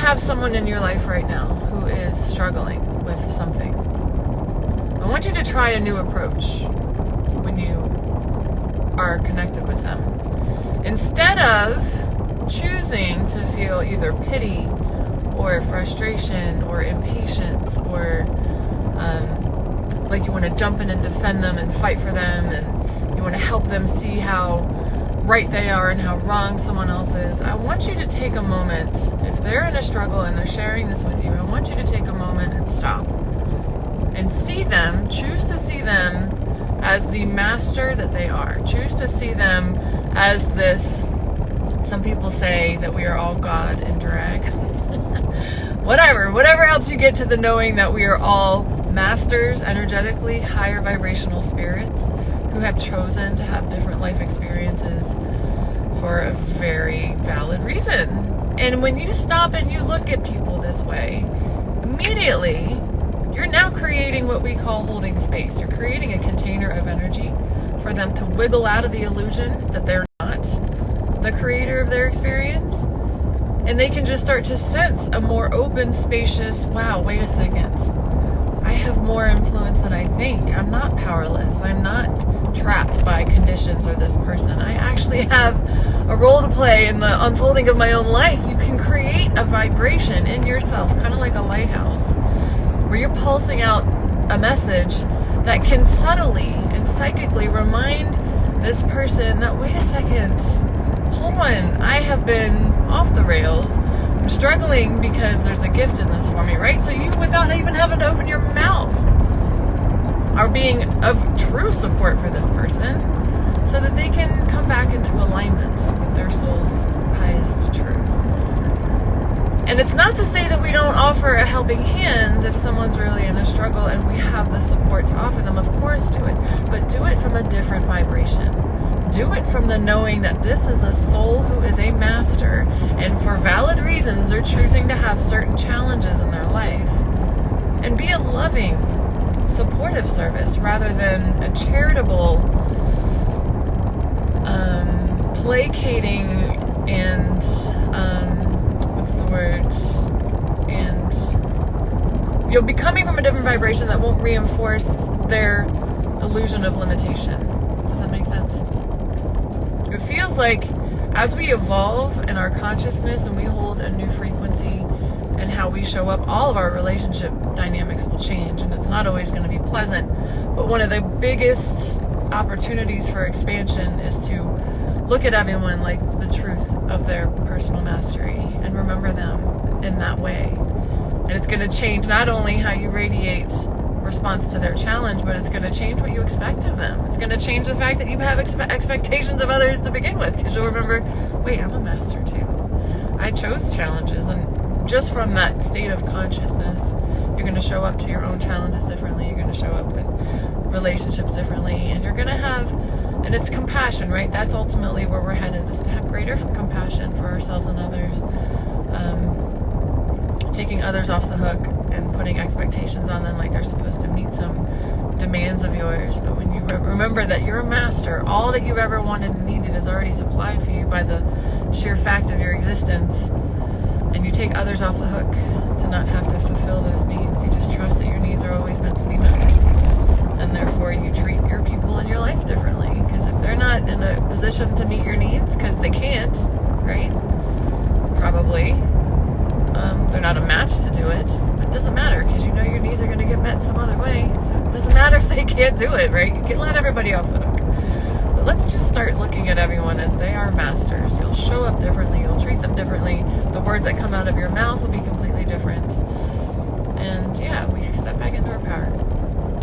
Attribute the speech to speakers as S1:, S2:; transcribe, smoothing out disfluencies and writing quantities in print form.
S1: have someone in your life right now who is struggling with something, I want you to try a new approach when you are connected with them. Instead of choosing to feel either pity or frustration or impatience or like you want to jump in and defend them and fight for them and you want to help them see how right they are and how wrong someone else is, I want you to take a moment. If they're in a struggle and they're sharing this with you, I want you to take a moment and stop and see them, choose to see them as the master that they are. Choose to see them as this, some people say that we are all God in drag. Whatever helps you get to the knowing that we are all masters, energetically, higher vibrational spirits who have chosen to have different life experiences for a very valid reason. And when you stop and you look at people this way, immediately you're now creating what we call holding space. You're creating a container of energy for them to wiggle out of the illusion that they're not the creator of their experience. And they can just start to sense a more open, spacious, wow, wait a second. I have more influence than I think. I'm not powerless. I'm not trapped by conditions or this person. I actually have a role to play in the unfolding of my own life. You can create a vibration in yourself, kind of like a lighthouse, where you're pulsing out a message that can subtly and psychically remind this person that, wait a second, hold on, I have been off the rails. I'm struggling because there's a gift in this for me, right? So you, without even having to open your mouth, are being of true support for this person so that they can come back into alignment with their soul's highest truth. And it's not to say that we don't offer a helping hand if someone's really in a struggle and we have the support to offer them. Of course, do it. But do it from a different vibration. Do it from the knowing that this is a soul who is a master, and for valid reasons, they're choosing to have certain challenges in their life. And be a loving, supportive service rather than a charitable, placating and and you'll be coming from a different vibration that won't reinforce their illusion of limitation. Does that make sense? It feels like as we evolve in our consciousness and we hold a new frequency and how we show up, all of our relationship dynamics will change, and it's not always going to be pleasant. But one of the biggest opportunities for expansion is to look at everyone like the truth of their personal mastery and remember them in that way. And it's going to change not only how you radiate response to their challenge, but it's going to change what you expect of them. It's going to change the fact that you have expectations of others to begin with, because you'll remember, wait, I'm a master too. I chose challenges, and just from that state of consciousness, you're going to show up to your own challenges differently. You're going to show up with relationships differently, and you're going to have, and it's compassion, right? That's ultimately where we're headed, is to have greater compassion for ourselves and others. Taking others off the hook and putting expectations on them like they're supposed to meet some demands of yours. But when you remember that you're a master, all that you've ever wanted and needed is already supplied for you by the sheer fact of your existence, and you take others off the hook to not have to fulfill those needs. You just trust that your needs are always meant to be met, and therefore you treat your people in your life differently, because if they're not in a position to meet your needs, because they can't, right? Probably. They're not a match to do it, but it doesn't matter, because you know your needs are going to get met some other way. So it doesn't matter if they can't do it, right? You can let everybody off the hook. But let's just start looking at everyone as they are masters. You'll show up differently. You'll treat them differently. The words that come out of your mouth will be completely different. And yeah, we step back into our power.